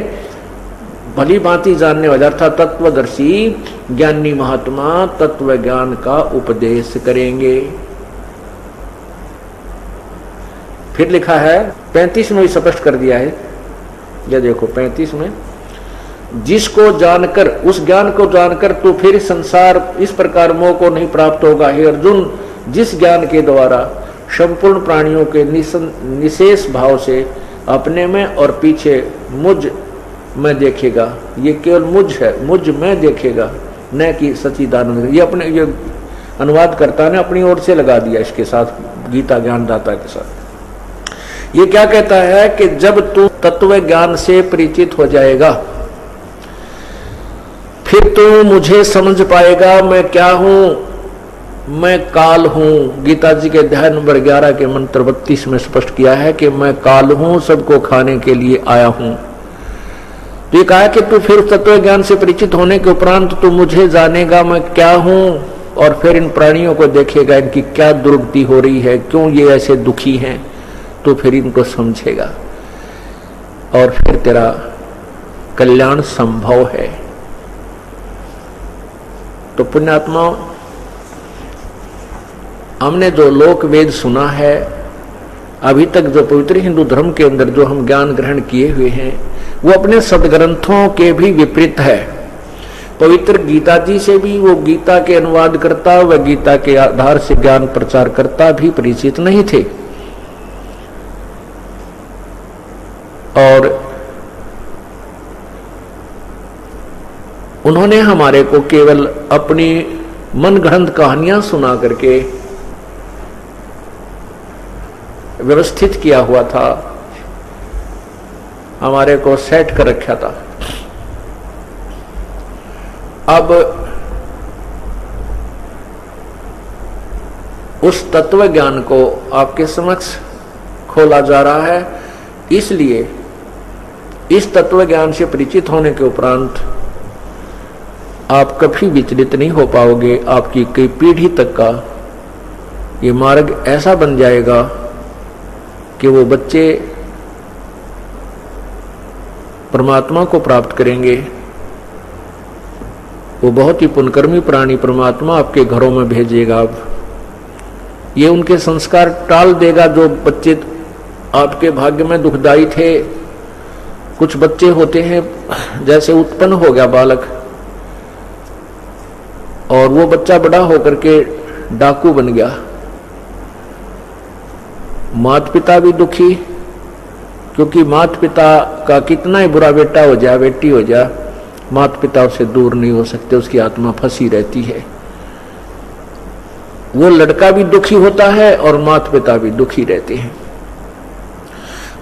भली भांति जानने वाले अर्थात तत्वदर्शी ज्ञानी महात्मा तत्व ज्ञान का उपदेश करेंगे। फिर लिखा है 35 में भी स्पष्ट कर दिया है। यह देखो 35 में, जिसको जानकर, उस ज्ञान को जानकर तो फिर संसार इस प्रकार मोह को नहीं प्राप्त होगा। हे अर्जुन, जिस ज्ञान के द्वारा संपूर्ण प्राणियों के निशेष भाव से अपने में और पीछे मुझ में देखेगा, ये केवल मुझ है, मुझ में देखेगा, न कि सच्चिदानंद। ये अपने ये अनुवादकर्ता ने अपनी ओर से लगा दिया इसके साथ, गीता ज्ञानदाता के साथ। ये क्या कहता है कि जब तू तत्व ज्ञान से परिचित हो जाएगा फिर तू मुझे समझ पाएगा मैं क्या हूं, मैं काल हूं। गीता जी के अध्याय नंबर 11 के मंत्र 32 में स्पष्ट किया है कि मैं काल हूं, सबको खाने के लिए आया हूं। तो ये कहा कि तू फिर तत्व ज्ञान से परिचित होने के उपरांत तू मुझे जानेगा मैं क्या हूं, और फिर इन प्राणियों को देखेगा, इनकी क्या दुर्गति हो रही है, क्यों ये ऐसे दुखी हैं, तो फिर इनको समझेगा और फिर तेरा कल्याण संभव है। तो पुण्यात्माओं, हमने जो लोक वेद सुना है, अभी तक जो पवित्र हिंदू धर्म के अंदर जो हम ज्ञान ग्रहण किए हुए हैं, वो अपने सदग्रंथों के भी विपरीत है। पवित्र गीता जी से भी वो गीता के अनुवाद करता व गीता के आधार से ज्ञान प्रचार करता भी परिचित नहीं थे। और उन्होंने हमारे को केवल अपनी मनगढ़ंत कहानियां सुना करके व्यवस्थित किया हुआ था, हमारे को सेट कर रखा था। अब उस तत्व ज्ञान को आपके समक्ष खोला जा रहा है, इसलिए इस तत्व ज्ञान से परिचित होने के उपरांत आप कभी विचलित नहीं हो पाओगे। आपकी कई पीढ़ी तक का ये मार्ग ऐसा बन जाएगा कि वो बच्चे परमात्मा को प्राप्त करेंगे। वो बहुत ही पुण्यकर्मी प्राणी परमात्मा आपके घरों में भेजेगा। अब ये उनके संस्कार टाल देगा जो बच्चे आपके भाग्य में दुखदायी थे। कुछ बच्चे होते हैं, जैसे उत्पन्न हो गया बालक और वो बच्चा बड़ा होकर के डाकू बन गया, माता पिता भी दुखी, क्योंकि माता पिता का कितना ही बुरा बेटा हो जाए, बेटी हो जाए, माता पिता उससे दूर नहीं हो सकते, उसकी आत्मा फंसी रहती है। वो लड़का भी दुखी होता है और माता पिता भी दुखी रहते हैं।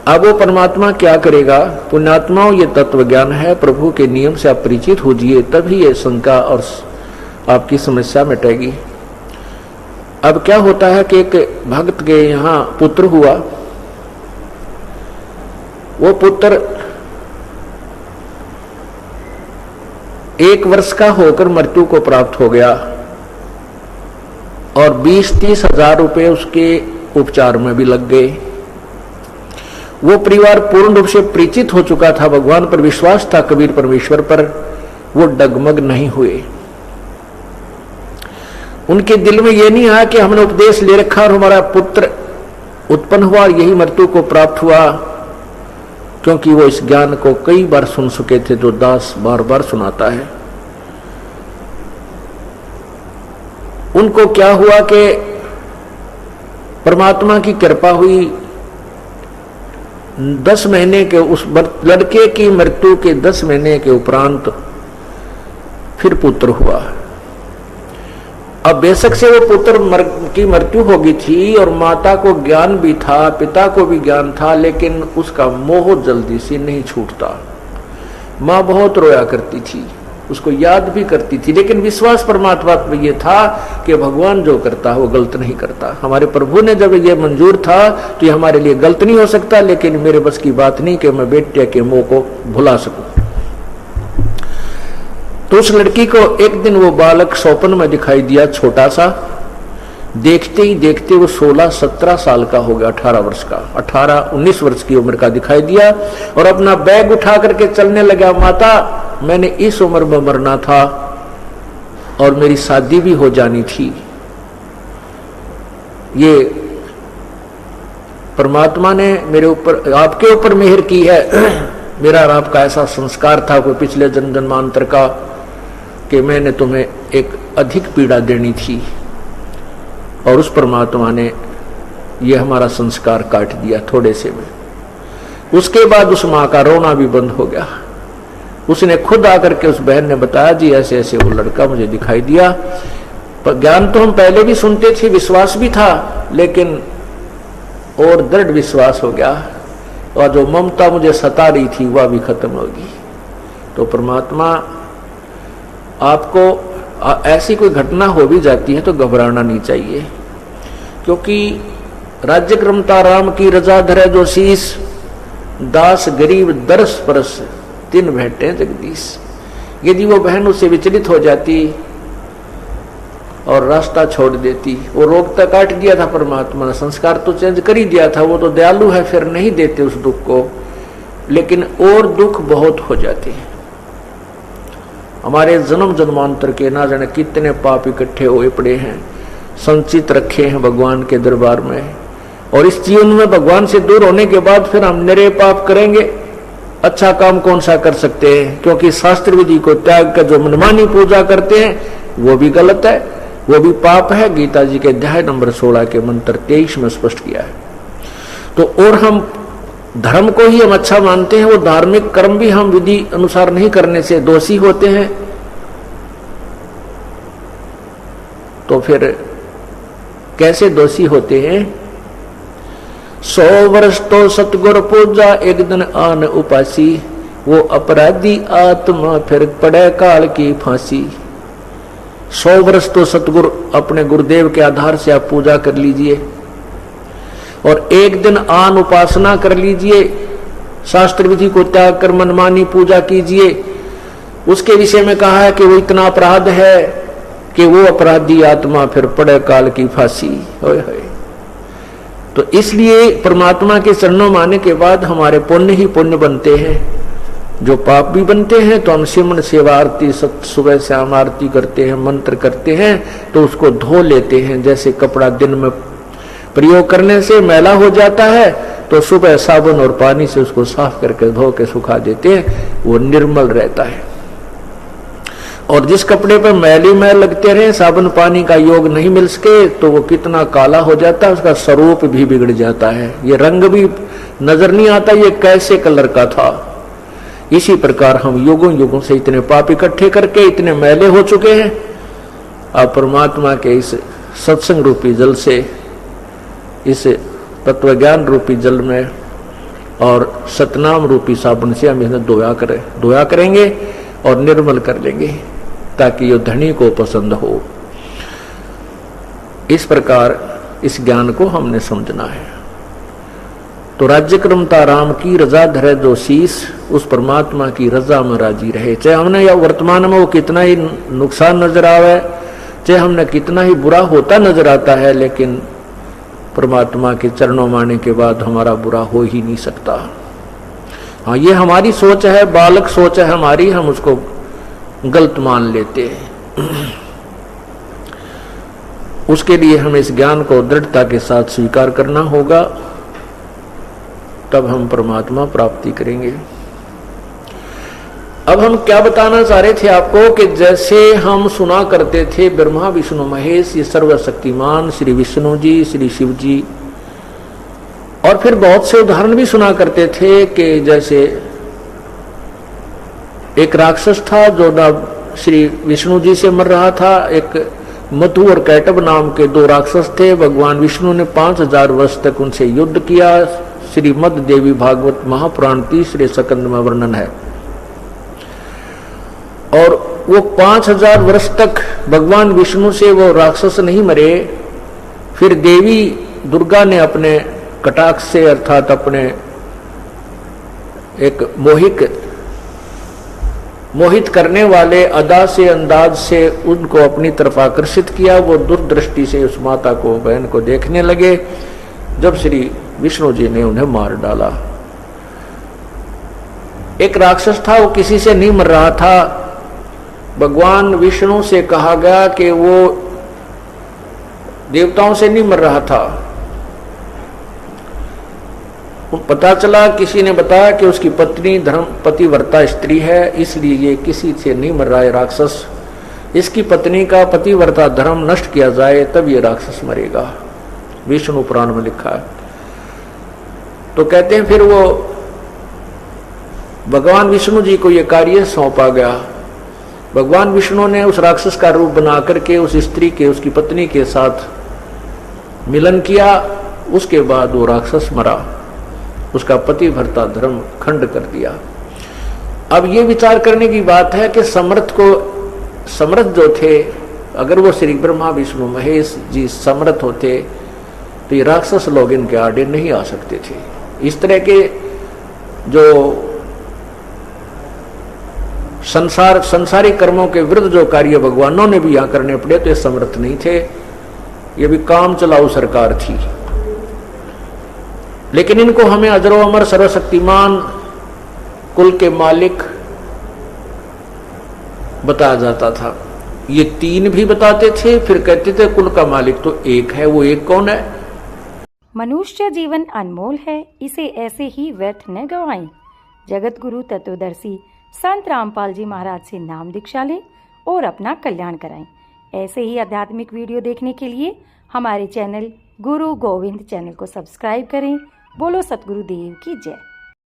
अब वो परमात्मा क्या करेगा? पुण्यात्माओं, ये तत्व ज्ञान है, प्रभु के नियम से आप परिचित हो जाइए, तभी ये शंका और आपकी समस्या मिटेगी। अब क्या होता है कि एक भक्त के यहाँ पुत्र हुआ, वो पुत्र 1 वर्ष का होकर मृत्यु को प्राप्त हो गया और 20-30 हजार रुपए उसके उपचार में भी लग गए। वो परिवार पूर्ण रूप से परिचित हो चुका था, भगवान पर विश्वास था, कबीर परमेश्वर पर, वो डगमग नहीं हुए। उनके दिल में यह नहीं आया कि हमने उपदेश ले रखा और हमारा पुत्र उत्पन्न हुआ और यही मृत्यु को प्राप्त हुआ, क्योंकि वो इस ज्ञान को कई बार सुन चुके थे जो दास बार बार सुनाता है। उनको क्या हुआ कि परमात्मा की कृपा हुई, 10 महीने के उस लड़के की मृत्यु के 10 महीने के उपरांत फिर पुत्र हुआ। अब बेशक से वो पुत्र की मृत्यु हो गई थी और माता को ज्ञान भी था, पिता को भी ज्ञान था, लेकिन उसका मोह जल्दी से नहीं छूटता। माँ बहुत रोया करती थी, उसको याद भी करती थी, लेकिन विश्वास परमात्मा में ये था कि भगवान जो करता है वो गलत नहीं करता। हमारे प्रभु ने जब ये मंजूर था तो ये हमारे लिए गलत नहीं हो सकता, लेकिन मेरे बस की बात नहीं कि मैं बेटे के मोह को भुला सकूं। तो उस लड़की को एक दिन वो बालक स्वप्न में दिखाई दिया, छोटा सा। देखते ही देखते वो 16-17 साल का हो गया, 18 वर्ष का, 18-19 वर्ष की उम्र का दिखाई दिया और अपना बैग उठा करके चलने लगा। माता, मैंने इस उम्र में मरना था और मेरी शादी भी हो जानी थी। ये परमात्मा ने मेरे ऊपर, आपके ऊपर मेहर की है। मेरा और आपका ऐसा संस्कार था कोई पिछले जन्म जन्मांतर का कि मैंने तुम्हें एक अधिक पीड़ा देनी थी, और उस परमात्मा ने यह हमारा संस्कार काट दिया थोड़े से में। उसके बाद उस माँ का रोना भी बंद हो गया। उसने खुद आकर के उस बहन ने बताया, जी ऐसे ऐसे वो लड़का मुझे दिखाई दिया। पर ज्ञान तो हम पहले भी सुनते थे, विश्वास भी था, लेकिन और दृढ़ विश्वास हो गया, और जो ममता मुझे सता रही थी वह भी खत्म होगी। तो परमात्मा आपको ऐसी कोई घटना हो भी जाती है तो घबराना नहीं चाहिए, क्योंकि राज्य क्रमता राम की रजा धरे जो शीस, दास गरीब दरस परस 3 भेंटे जगदीश। यदि वो बहन उससे विचलित हो जाती और रास्ता छोड़ देती। वो रोग तो काट दिया था परमात्मा ने, संस्कार तो चेंज कर ही दिया था, वो तो दयालु है, फिर नहीं देते उस दुख को, लेकिन और दुख बहुत हो जाते हैं। हमारे जन्म जन्मांतर के ना जाने कितने पाप इकट्ठे हुए पड़े हैं, संचित रखे हैं भगवान के दरबार में, और इस जीवन में भगवान से दूर होने के बाद फिर हम निरे पाप करेंगे, अच्छा काम कौन सा कर सकते हैं? क्योंकि शास्त्र विधि को त्याग कर जो मनमानी पूजा करते हैं वो भी गलत है, वो भी पाप है। गीता जी के अध्याय नंबर 16 के मंत्र 23 में स्पष्ट किया है। तो और हम धर्म को ही हम अच्छा मानते हैं, वो धार्मिक कर्म भी हम विधि अनुसार नहीं करने से दोषी होते हैं। तो फिर कैसे दोषी होते हैं? 100 वर्ष तो सतगुरु पूजा, एक दिन आन उपासी, वो अपराधी आत्मा फिर पड़े काल की फांसी। 100 वर्ष तो सतगुरु अपने गुरुदेव के आधार से आप पूजा कर लीजिए, और एक दिन आन उपासना कर लीजिए, शास्त्र विधि को त्याग कर मनमानी पूजा कीजिए। उसके विषय में कहा है कि वो इतना अपराध है कि वो अपराधी आत्मा फिर पड़े काल की फांसी। होय होय। तो इसलिए परमात्मा के चरणों में आने के बाद हमारे पुण्य ही पुण्य बनते हैं, जो पाप भी बनते हैं। तो हम सिमरन सेवा आरती सुबह शाम आरती करते हैं, मंत्र करते हैं, तो उसको धो लेते हैं। जैसे कपड़ा दिन में प्रयोग करने से मैला हो जाता है, तो सुबह साबुन और पानी से उसको साफ करके धो के सुखा देते हैं, वो निर्मल रहता है। और जिस कपड़े पर मैली मैल लगते रहे, साबुन पानी का योग नहीं मिल सके, तो वो कितना काला हो जाता है, उसका स्वरूप भी बिगड़ जाता है, ये रंग भी नजर नहीं आता ये कैसे कलर का था। इसी प्रकार हम युगों युगों से इतने पाप इकट्ठे करके इतने मैले हो चुके हैं। अब परमात्मा के इस सत्संग रूपी जल से, इस तत्व ज्ञान रूपी जल में और सतनाम रूपी साबुन से हम इन्हें धोया करेंगे और निर्मल कर लेंगे, ताकि ये धनी को पसंद हो। इस प्रकार इस ज्ञान को हमने समझना है। तो राज्य क्रमता राम की रजा धरे जो शीस, उस परमात्मा की रजा में राजी रहे। चाहे हमने या वर्तमान में वो कितना ही नुकसान नजर आवे, चाहे हमने कितना ही बुरा होता नजर आता है, लेकिन परमात्मा के चरणों में आने के बाद हमारा बुरा हो ही नहीं सकता। हाँ, ये हमारी सोच है, बालक सोच है हमारी, हम उसको गलत मान लेते हैं। उसके लिए हमें इस ज्ञान को दृढ़ता के साथ स्वीकार करना होगा, तब हम परमात्मा प्राप्ति करेंगे। अब हम क्या बताना चाह रहे थे आपको कि जैसे हम सुना करते थे ब्रह्मा विष्णु महेश, ये सर्वशक्तिमान श्री विष्णु जी, श्री शिव जी, और फिर बहुत से उदाहरण भी सुना करते थे कि जैसे एक राक्षस था जो ना श्री विष्णु जी से मर रहा था। एक मधु और कैटब नाम के 2 राक्षस थे। भगवान विष्णु ने 5000 वर्ष तक उनसे युद्ध किया। श्रीमद देवी भागवत महापुराण 3 स्कंद में वर्णन है। और वो 5000 वर्ष तक भगवान विष्णु से वो राक्षस नहीं मरे। फिर देवी दुर्गा ने अपने कटाक्ष से, अर्थात अपने एक मोहित करने वाले अदा से, अंदाज से उनको अपनी तरफ आकर्षित किया। वो दूरदृष्टि से उस माता को, बहन को देखने लगे। जब श्री विष्णु जी ने उन्हें मार डाला। एक राक्षस था, वो किसी से नहीं मर रहा था। भगवान विष्णु से कहा गया कि वो देवताओं से नहीं मर रहा था। पता चला, किसी ने बताया कि उसकी पत्नी धर्म पतिव्रता स्त्री है, इसलिए ये किसी से नहीं मर रहा है राक्षस। इसकी पत्नी का पतिव्रता धर्म नष्ट किया जाए तब ये राक्षस मरेगा, विष्णु पुराण में लिखा है। तो कहते हैं फिर वो भगवान विष्णु जी को ये कार्य सौंपा गया। भगवान विष्णु ने उस राक्षस का रूप बना करके उस स्त्री के, उसकी पत्नी के साथ मिलन किया। उसके बाद वो राक्षस मरा, उसका पतिव्रता धर्म खंड कर दिया। अब ये विचार करने की बात है कि समर्थ जो थे, अगर वो श्री ब्रह्मा विष्णु महेश जी समर्थ होते तो ये राक्षस लोग इनके आड़े नहीं आ सकते थे। इस तरह के जो संसारी कर्मों के विरुद्ध जो कार्य भगवानों ने भी यहां करने पड़े तो ये समर्थ नहीं थे, ये भी काम चलाऊ सरकार थी। लेकिन इनको हमें अजरो अमर सर्वशक्तिमान कुल के मालिक बताया जाता था। ये तीन भी बताते थे, फिर कहते थे कुल का मालिक तो एक है। वो एक कौन है? मनुष्य जीवन अनमोल है, इसे ऐसे ही व्यर्थ न गवाएं। जगत गुरु तत्वदर्शी संत रामपाल जी महाराज से नाम दीक्षा लें और अपना कल्याण कराएं। ऐसे ही आध्यात्मिक वीडियो देखने के लिए हमारे चैनल गुरु गोविंद चैनल को सब्सक्राइब करें। बोलो सतगुरु देव की जय।